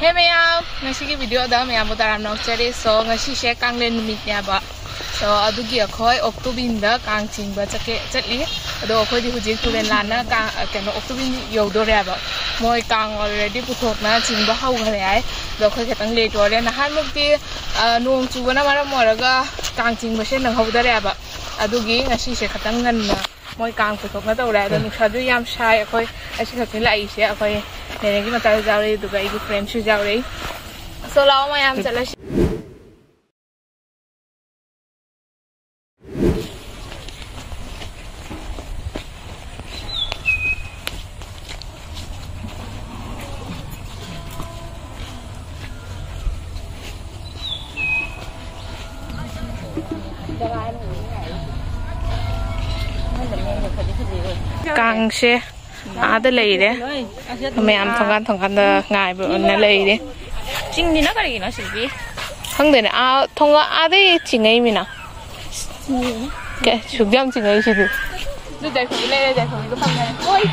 Hey mayam, ngasi video dah mayam butaram nak cari so ngasi share kanglen numitnya ba. So adugi akhoi Oktobin dah kang cing ba cakli. Ado akhoi di hujir tulen lana kang kena Oktobin yaudo rea ba. Moi kang already putok na cing ba hau gale ay. Ado akhoi ketang late wale nahan mukti nuang cuba na mara moraga kang cing ba siya nang hau dah rea ba. Adugi ngasi share ketang ngan na. Moi kang putok na tau rea. Ado nuksadu yam shy akhoi ngasi ketang lai siya akhoi. Nenek kita tahu jauh itu juga ibu friend sih jauh deh. So lama mayam jalan. Kang sih. Ada lagi deh, mayam thongkan dah ngai berona lagi deh. Cing ni nak lagi nak sih? Hang deh, thongga ada cingai mina. Ke, sudah cingai sih tu. Tu dah kau leh dah kau itu panggil. Oi.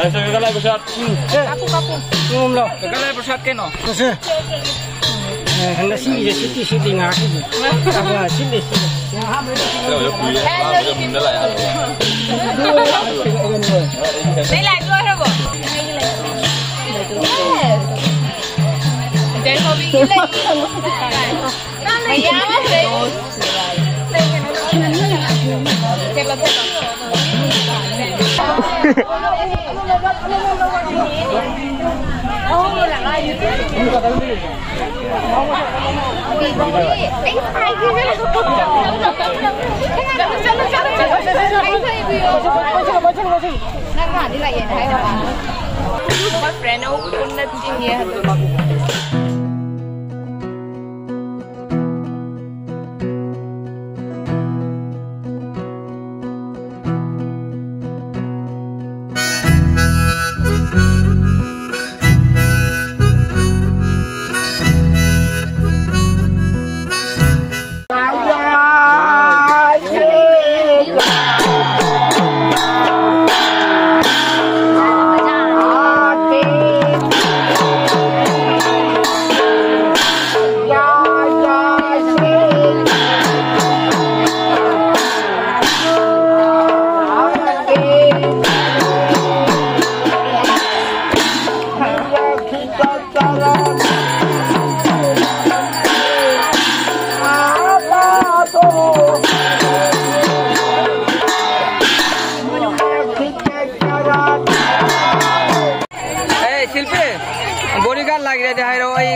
Kalai pesat. Kapu. Ngom lo. Kalai pesat ke no? Pesat. Hendak sini ngah. Apa sini? Kalau ya bui, kalau benda lah ya. Ni lagi dua apa? Yes. Jadi hobi kita. Mayam ada.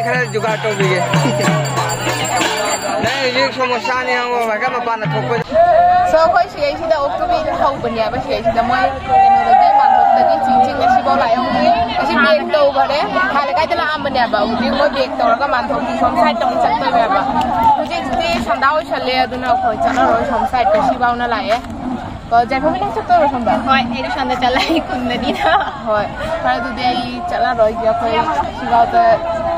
Kalau juga tu begini. Nah, ini semua sana yang mereka mana thokoi. So koi sih sih dah Oktobin hau punya apa sih dah mai kena lagi mantuk lagi cincin nasi bau layang ni. Nasi beg tu kare. Kalau kaya jalan am punya apa, uji mau beg tu orang mantuk di somsai dong cakap apa. Uji sandau shalai tu nak koi jalan orang somsai nasi bau na laya. Kalau jangan kau bilang cakap orang sambal. Hoi, ini sandal jalan ikut nanti na. Hoi, kalau tu dia jalan orang dia koi nasi bau tu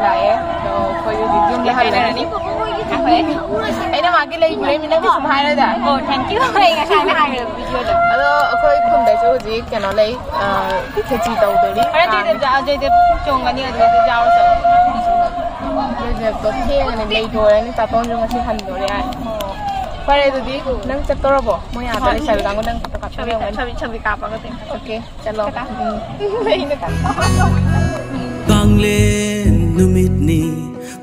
laya. So koi uji jumlah hari ni. Ay na magi lagi gulay minang di sumhara dah. Oh, thank you. Ay nga sana hari video dah. Ado ako ikun dah jauh je, kena lagi kerja tahu dari. Ada dia cong ni ada jauh sah. Jadi tu kaya ni lagi dua ni tak tahu juga sih handal ya. Pada itu di, nang cek tu apa? Mau yang ada di sana, nang foto kapal. Cabi kapal tu. Okay, calo. Ini kan. Kanglen numit ni.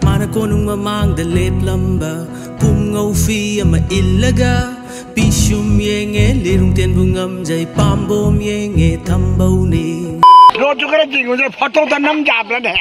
Mana konung mamang da leplamba kum ngau fi ama illaga pishum yenge lirung ten bungam jai pambom yenge thambau ni रोज करें जी मुझे फोटो तो नम जाप लगे